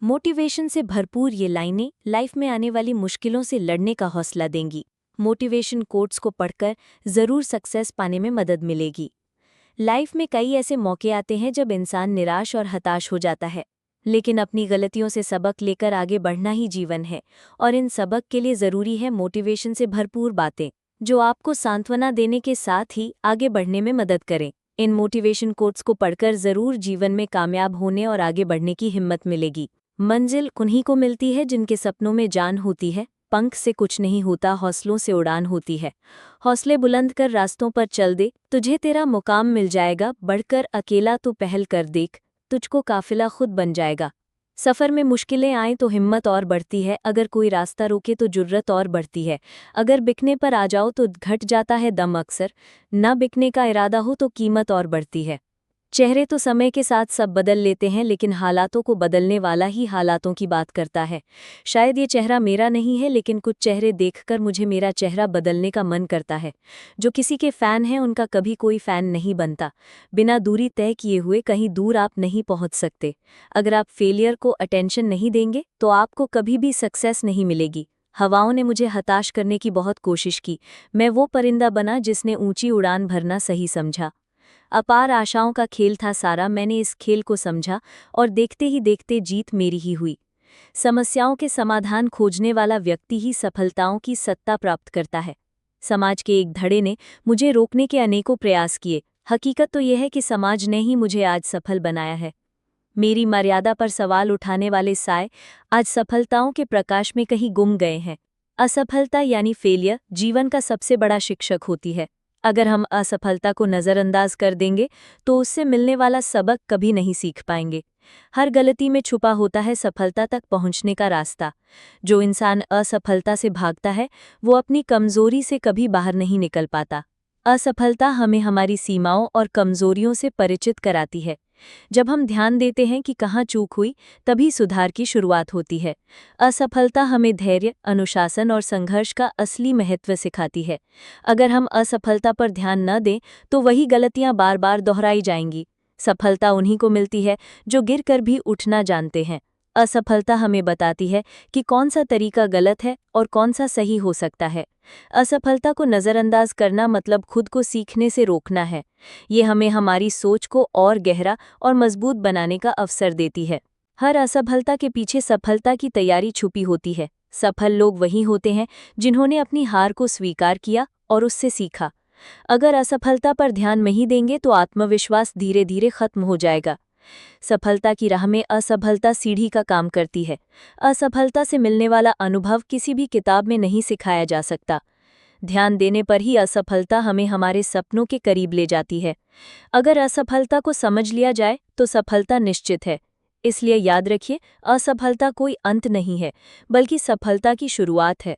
Motivation से भरपूर ये लाइनें लाइफ में आने वाली मुश्किलों से लड़ने का हौसला देंगी। मोटिवेशन कोट्स को पढ़कर ज़रूर सक्सेस पाने में मदद मिलेगी। लाइफ में कई ऐसे मौके आते हैं जब इंसान निराश और हताश हो जाता है, लेकिन अपनी गलतियों से सबक लेकर आगे बढ़ना ही जीवन है। और इन सबक के लिए ज़रूरी है मोटिवेशन से भरपूर बातें, जो आपको सांत्वना देने के साथ ही आगे बढ़ने में मदद करें। इन मोटिवेशन कोट्स को पढ़कर ज़रूर जीवन में कामयाब होने और आगे बढ़ने की हिम्मत मिलेगी। मंजिल उन्हीं को मिलती है जिनके सपनों में जान होती है। पंख से कुछ नहीं होता, हौसलों से उड़ान होती है। हौसले बुलंद कर रास्तों पर चल दे, तुझे तेरा मुकाम मिल जाएगा। बढ़कर अकेला तो पहल कर देख, तुझको काफिला खुद बन जाएगा। सफ़र में मुश्किलें आएं तो हिम्मत और बढ़ती है, अगर कोई रास्ता रोके तो जुर्रत और बढ़ती है। अगर बिकने पर आ जाओ तो घट जाता है दम अक्सर, न बिकने का इरादा हो तो कीमत और बढ़ती है। चेहरे तो समय के साथ सब बदल लेते हैं, लेकिन हालातों को बदलने वाला ही हालातों की बात करता है। शायद ये चेहरा मेरा नहीं है, लेकिन कुछ चेहरे देखकर मुझे मेरा चेहरा बदलने का मन करता है। जो किसी के फ़ैन हैं उनका कभी कोई फ़ैन नहीं बनता। बिना दूरी तय किए हुए कहीं दूर आप नहीं पहुंच सकते। अगर आप फेलियर को अटेंशन नहीं देंगे तो आपको कभी भी सक्सेस नहीं मिलेगी। हवाओं ने मुझे हताश करने की बहुत कोशिश की। मैं वो परिंदा बना जिसने ऊंची उड़ान भरना सही समझा। अपार आशाओं का खेल था सारा, मैंने इस खेल को समझा और देखते ही देखते जीत मेरी ही हुई। समस्याओं के समाधान खोजने वाला व्यक्ति ही सफलताओं की सत्ता प्राप्त करता है। समाज के एक धड़े ने मुझे रोकने के अनेकों प्रयास किए। हकीकत तो यह है कि समाज ने ही मुझे आज सफल बनाया है। मेरी मर्यादा पर सवाल उठाने वाले साए आज सफलताओं के प्रकाश में कहीं गुम गए हैं। असफलता यानी फेलियर जीवन का सबसे बड़ा शिक्षक होती है। अगर हम असफलता को नज़रअंदाज कर देंगे तो उससे मिलने वाला सबक कभी नहीं सीख पाएंगे। हर गलती में छुपा होता है सफलता तक पहुंचने का रास्ता। जो इंसान असफलता से भागता है वो अपनी कमजोरी से कभी बाहर नहीं निकल पाता। असफलता हमें हमारी सीमाओं और कमजोरियों से परिचित कराती है। जब हम ध्यान देते हैं कि कहाँ चूक हुई, तभी सुधार की शुरुआत होती है। असफलता हमें धैर्य, अनुशासन और संघर्ष का असली महत्व सिखाती है। अगर हम असफलता पर ध्यान न दें तो वही गलतियां बार बार दोहराई जाएंगी। सफलता उन्हीं को मिलती है जो गिरकर भी उठना जानते हैं। असफलता हमें बताती है कि कौन सा तरीका गलत है और कौन सा सही हो सकता है। असफलता को नज़रअंदाज करना मतलब खुद को सीखने से रोकना है। ये हमें हमारी सोच को और गहरा और मजबूत बनाने का अवसर देती है। हर असफलता के पीछे सफलता की तैयारी छुपी होती है। सफल लोग वही होते हैं जिन्होंने अपनी हार को स्वीकार किया और उससे सीखा। अगर असफलता पर ध्यान नहीं देंगे तो आत्मविश्वास धीरे धीरे खत्म हो जाएगा। सफलता की राह में असफलता सीढ़ी का काम करती है। असफलता से मिलने वाला अनुभव किसी भी किताब में नहीं सिखाया जा सकता। ध्यान देने पर ही असफलता हमें हमारे सपनों के करीब ले जाती है। अगर असफलता को समझ लिया जाए तो सफलता निश्चित है। इसलिए याद रखिए, असफलता कोई अंत नहीं है, बल्कि सफलता की शुरुआत है।